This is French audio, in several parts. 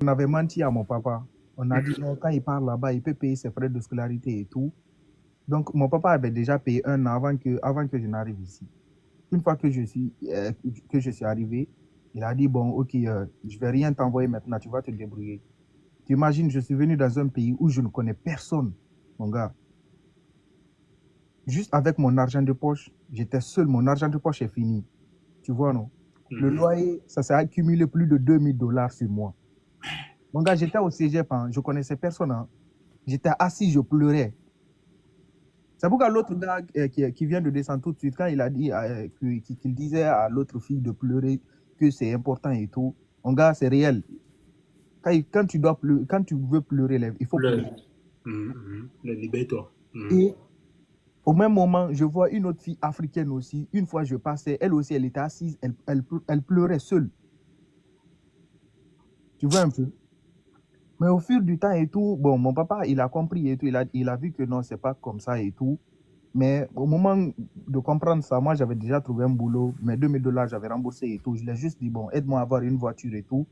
On avait menti à mon papa. On a dit non, quand il part là-bas, il peut payer ses frais de scolarité et tout. Donc, mon papa avait déjà payé un an avant que je n'arrive ici. Une fois que que je suis arrivé, il a dit, bon, ok, je vais rien t'envoyer maintenant, tu vas te débrouiller. Tu imagines, je suis venu dans un pays où je ne connais personne, mon gars. Juste avec mon argent de poche, j'étais seul, mon argent de poche est fini. Tu vois, non? Le loyer, ça s'est accumulé plus de $2000 sur moi. Mon gars, j'étais au cégep, hein, je connaissais personne. Hein. J'étais assis, je pleurais. C'est pourquoi l'autre gars qui vient de descendre tout de suite, quand il a dit qu'il disait à l'autre fille de pleurer, que c'est important et tout, mon gars, c'est réel. Quand tu veux pleurer, il faut pleurer. Libère-toi. Et au même moment, je vois une autre fille africaine aussi. Une fois, je passais, elle aussi, elle était assise, elle pleurait seule. Tu vois un peu? Mais au fur du temps et tout, bon, mon papa, il a compris et tout. Il a vu que non, c'est pas comme ça et tout. Mais au moment de comprendre ça, moi, j'avais déjà trouvé un boulot. Mes $2000, j'avais remboursé et tout. Je l'ai juste dit, bon, aide-moi à avoir une voiture et tout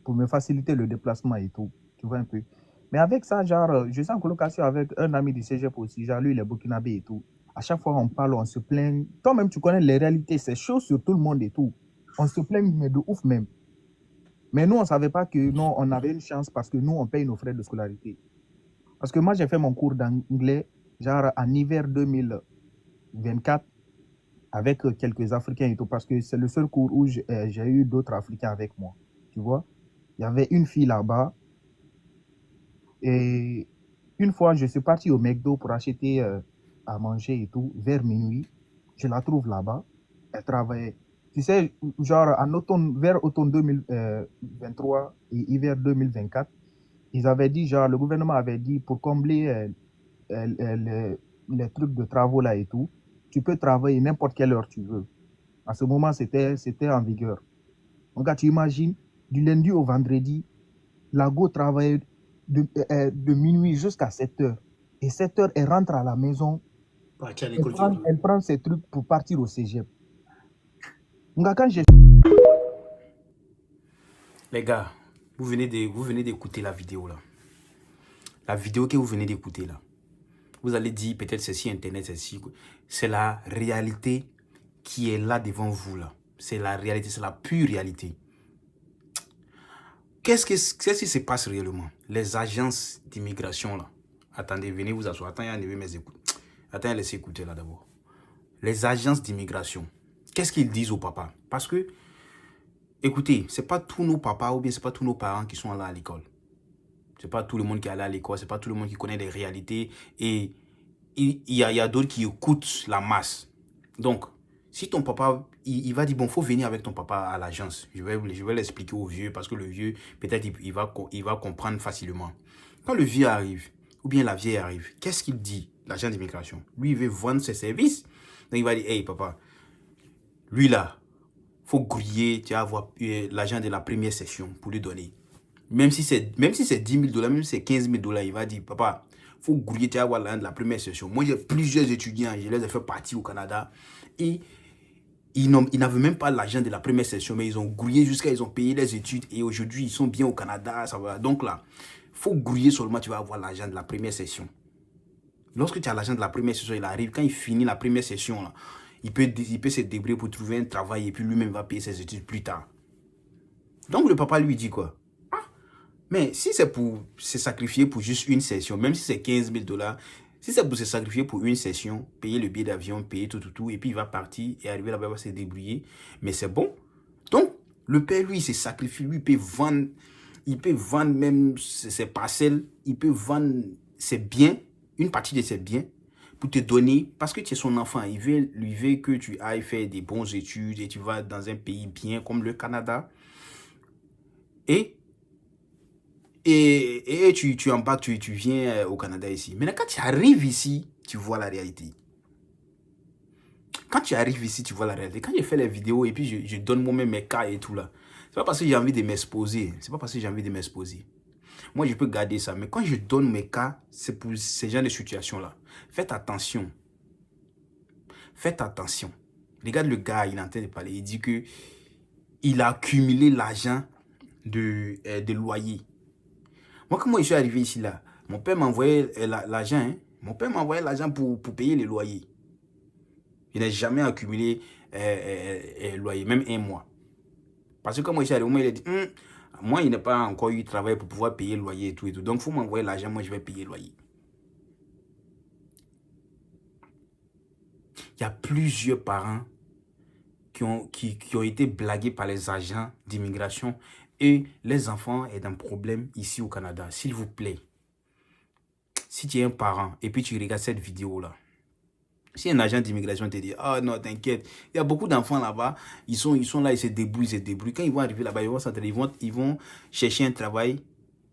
pour me faciliter le déplacement et tout. Tu vois un peu. Mais avec ça, genre, je suis en colocation avec un ami du cégep aussi. Genre, lui, il est burkinabé et tout. À chaque fois, on parle, on se plaint. Toi-même, tu connais les réalités. C'est chaud sur tout le monde et tout. On se plaint, mais de ouf même. Mais nous, on ne savait pas que non, on avait une chance parce que nous, on paye nos frais de scolarité. Parce que moi, j'ai fait mon cours d'anglais, genre en hiver 2024, avec quelques Africains et tout, parce que c'est le seul cours où j'ai eu d'autres Africains avec moi. Tu vois? Il y avait une fille là-bas. Et une fois, je suis parti au McDo pour acheter à manger et tout, vers minuit. Je la trouve là-bas. Elle travaillait. Tu sais, genre en automne, vers automne 2023 et hiver 2024, ils avaient dit, genre, le gouvernement avait dit pour combler les trucs de travaux là et tout, tu peux travailler n'importe quelle heure tu veux. À ce moment, c'était en vigueur. Donc, tu imagines, du lundi au vendredi, la go travaille de minuit jusqu'à 7 heures. Et 7 heures, elle rentre à la maison, elle prend ses trucs pour partir au cégep. Donc, quand j'ai... Les gars, vous venez d'écouter la vidéo là. La vidéo que vous venez d'écouter là. Vous allez dire peut-être c'est si internet, c'est si... C'est la réalité qui est là devant vous là. C'est la réalité, c'est la pure réalité. Qu'est-ce qui se passe réellement? Les agences d'immigration là. Attendez, venez vous asseoir. Attends, il y a enlevé mes écoutes. Attends, laissez écouter là d'abord. Les agences d'immigration. Qu'est-ce qu'ils disent aux papas? Parce que, écoutez, c'est pas tous nos papas ou bien c'est pas tous nos parents qui sont allés à l'école. C'est pas tout le monde qui est allé à l'école, c'est pas tout le monde qui connaît les réalités. Et il y a d'autres qui écoutent la masse. Donc, si ton papa, il va dire, bon, faut venir avec ton papa à l'agence. Je vais l'expliquer au vieux parce que le vieux, peut-être, il va comprendre facilement. Quand le vieux arrive, ou bien la vieille arrive, qu'est-ce qu'il dit, l'agent d'immigration? Lui, il veut vendre ses services. Donc, il va dire, hey, papa, lui là, faut grouiller, tu vas avoir l'agent de la première session pour lui donner. Même si c'est $10 000, même si c'est $15 000, il va dire, papa, faut grouiller, tu vas avoir l'agent de la première session. Moi, j'ai plusieurs étudiants, je les ai fait partie au Canada. Et ils n'avaient même pas l'argent de la première session, mais ils ont grouillé jusqu'à ils ont payé les études. Et aujourd'hui, ils sont bien au Canada. Ça va. Donc là, faut grouiller seulement, tu vas avoir l'argent de la première session. Lorsque tu as l'argent de la première session, il arrive, quand il finit la première session, là, il peut se débrouiller pour trouver un travail et puis lui-même va payer ses études plus tard. Donc le papa lui dit quoi? Mais si c'est pour se sacrifier pour juste une session, même si c'est $15 000, si c'est pour se sacrifier pour une session, payer le billet d'avion, payer tout, et puis il va partir et arriver là-bas, il va se débrouiller, mais c'est bon. Donc, le père, lui, il se sacrifie, lui, il peut vendre même ses parcelles, il peut vendre ses biens, une partie de ses biens, pour te donner, parce que tu es son enfant, il veut que tu ailles faire des bonnes études et tu vas dans un pays bien comme le Canada. Et tu embarques, tu viens au Canada ici. Maintenant, quand tu arrives ici, tu vois la réalité. Quand tu arrives ici, tu vois la réalité. Quand je fais les vidéos et puis je donne moi-même mes cas et tout là, c'est pas parce que j'ai envie de m'exposer. C'est pas parce que j'ai envie de m'exposer. Moi, je peux garder ça. Mais quand je donne mes cas, c'est pour ces genre de situations-là. Faites attention. Faites attention. Regarde le gars, il est en train de parler. Il dit que il a accumulé l'argent de loyer. Moi, comment je suis arrivé ici, là, mon père m'envoyait l'argent. Hein? Mon père m'envoyait l'argent pour payer les loyers. Je n'ai jamais accumulé loyer, même un mois. Parce que quand moi je suis arrivé, il a dit, moi, il n'a pas encore eu de travail pour pouvoir payer le loyer et tout. Donc, il faut m'envoyer l'argent, moi, je vais payer le loyer. Il y a plusieurs parents qui ont été blagués par les agents d'immigration et les enfants ont un problème ici au Canada. S'il vous plaît, si tu es un parent et puis tu regardes cette vidéo-là, si un agent d'immigration te dit, ah non, t'inquiète, il y a beaucoup d'enfants là-bas, ils sont là, ils se débrouillent. Quand ils vont arriver là-bas, ils vont chercher un travail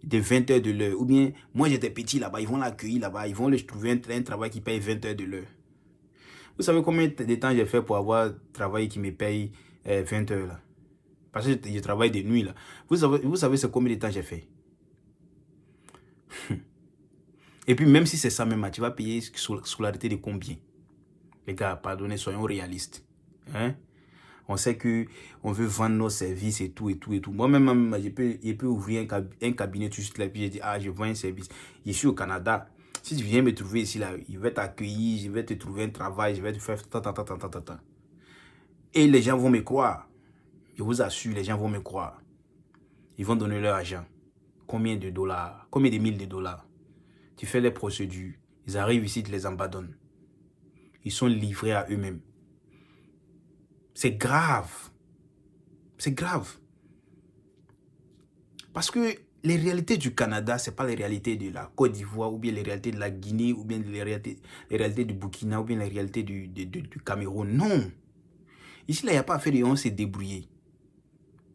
de 20 heures de l'heure. Ou bien, moi j'étais petit là-bas, ils vont l'accueillir là-bas, ils vont lui trouver un travail qui paye 20 heures de l'heure. Vous savez combien de temps j'ai fait pour avoir un travail qui me paye 20 heures là? Parce que je travaille de nuit là. Vous savez c'est combien de temps j'ai fait? Et puis même si c'est ça même, tu vas payer scolarité de combien? Les gars, pardonnez, soyons réalistes. Hein? On sait qu'on veut vendre nos services et tout. Moi-même, je peux ouvrir un cabinet tout de suite là, puis je dis, ah, je vends un service. Je suis au Canada. Si tu viens me trouver ici, là, il va t'accueillir, je vais te trouver un travail, je vais te faire tant. Et les gens vont me croire. Je vous assure, les gens vont me croire. Ils vont donner leur argent. Combien de dollars? Combien de mille de dollars? Tu fais les procédures. Ils arrivent ici, tu les abandonnes. Ils sont livrés à eux-mêmes. C'est grave. C'est grave. Parce que les réalités du Canada, ce n'est pas les réalités de la Côte d'Ivoire, ou bien les réalités de la Guinée, ou bien les réalités du Burkina, ou bien les réalités du Cameroun. Non. Ici, là, il n'y a pas à faire de on s'est débrouillé.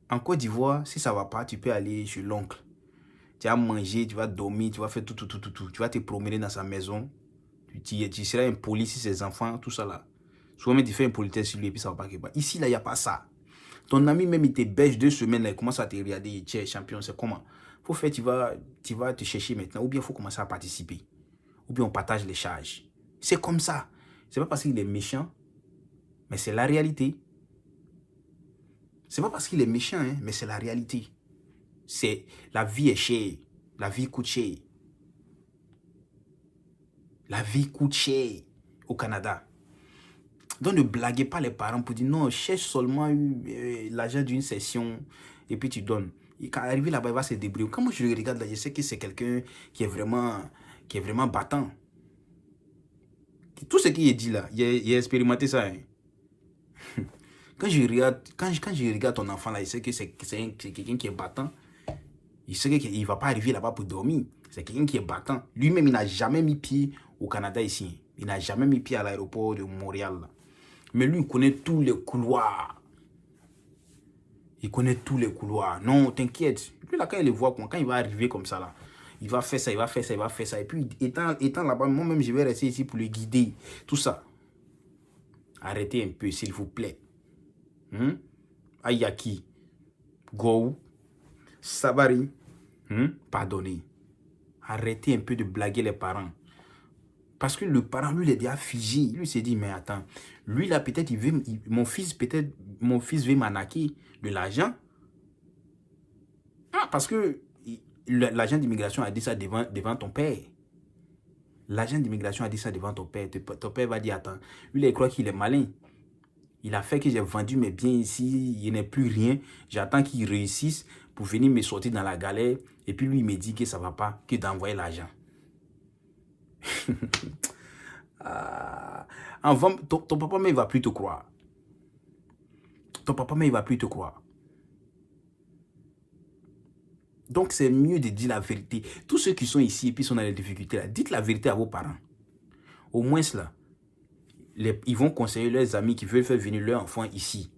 En Côte d'Ivoire, si ça ne va pas, tu peux aller chez l'oncle. Tu vas manger, tu vas dormir, tu vas faire tout. Tu vas te promener dans sa maison. Tu seras impoli si ses enfants, tout ça là. Souvent, même tu fais un politesse sur lui et puis ça va pas quelque part. Ici, là, il n'y a pas ça. Ton ami, même, il te bêche 2 semaines, là, il commence à te regarder, tu es champion, c'est comment? Faut faire, tu vas te chercher maintenant, ou bien il faut commencer à participer. Ou bien on partage les charges. C'est comme ça. C'est pas parce qu'il est méchant, mais c'est la réalité. C'est pas parce qu'il est méchant, hein, mais c'est la réalité. La vie est chère. La vie coûte cher. La vie coûte cher au Canada. Donc ne blaguez pas les parents pour dire non, cherche seulement l'argent d'une session et puis tu donnes. Et quand arrivé là-bas, il va se débrouiller. Quand moi je le regarde là, je sais que c'est quelqu'un qui est vraiment battant. Tout ce qu'il a dit là, il a expérimenté ça. Hein. Quand je regarde ton enfant là, je sais que c'est quelqu'un qui est battant. Il sait qu'il ne va pas arriver là-bas pour dormir. C'est quelqu'un qui est battant. Lui-même, il n'a jamais mis pied au Canada ici. Il n'a jamais mis pied à l'aéroport de Montréal. Là. Mais lui, il connaît tous les couloirs. Il connaît tous les couloirs. Non, t'inquiète. Lui, là, quand il le voit, quand il va arriver comme ça, là, il va faire ça, il va faire ça, il va faire ça. Et puis, étant là-bas, moi-même, je vais rester ici pour le guider. Tout ça. Arrêtez un peu, s'il vous plaît. Ayaki. Go. Sabari. Pardonnez. Arrêtez un peu de blaguer les parents. Parce que le parent, lui, il est déjà figé. Lui, s'est dit, mais attends, lui, là, peut-être, mon fils veut m'arnaquer de l'argent. Ah, parce que l'agent d'immigration a dit ça devant ton père. L'agent d'immigration a dit ça devant ton père. Ton père va dire, attends, lui, il croit qu'il est malin. Il a fait que j'ai vendu mes biens ici, il n'est plus rien. J'attends qu'il réussisse pour venir me sortir dans la galère. Et puis lui, il me dit que ça ne va pas, que d'envoyer l'argent. Ton papa, mais il ne va plus te croire. Ton papa, mais il ne va plus te croire. Donc, c'est mieux de dire la vérité. Tous ceux qui sont ici et puis sont dans les difficultés, là, dites la vérité à vos parents. Au moins, là, ils vont conseiller leurs amis qui veulent faire venir leurs enfants ici.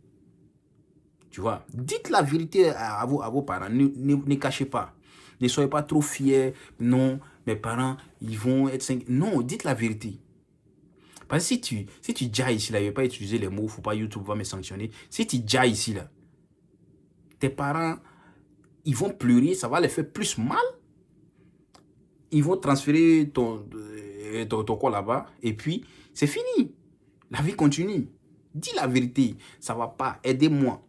Tu vois, dites la vérité à vos parents. Ne cachez pas. Ne soyez pas trop fiers. Non, mes parents, ils vont être 5. Non, dites la vérité. Parce que si tu jailles ici, là, je ne vais pas utiliser les mots, il ne faut pas YouTube va me sanctionner. Si tu jailles ici, là, tes parents, ils vont pleurer, ça va les faire plus mal. Ils vont transférer ton corps là-bas et puis c'est fini. La vie continue. Dis la vérité, ça ne va pas. Aidez-moi.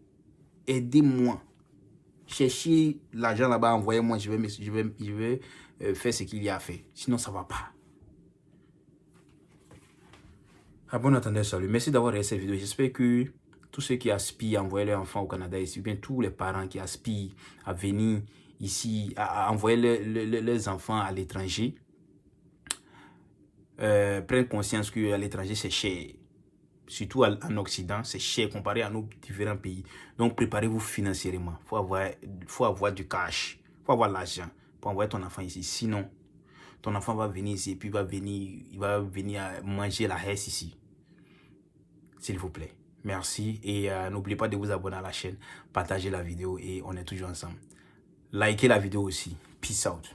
Aidez-moi. Cherchez l'argent là-bas, envoyez-moi, je vais faire ce qu'il y a à faire. Sinon, ça ne va pas. Ah bon, attendez, salut. Merci d'avoir regardé cette vidéo. J'espère que tous ceux qui aspirent à envoyer leurs enfants au Canada ici, ou bien tous les parents qui aspirent à venir ici, à envoyer leurs enfants à l'étranger, prennent conscience qu'à l'étranger, c'est cher. Surtout en Occident, c'est cher comparé à nos différents pays. Donc, préparez-vous financièrement. Il faut avoir du cash. Il faut avoir l'argent pour envoyer ton enfant ici. Sinon, ton enfant va venir ici et puis il va venir manger la haisse ici. S'il vous plaît. Merci. Et n'oubliez pas de vous abonner à la chaîne, partager la vidéo et on est toujours ensemble. Likez la vidéo aussi. Peace out.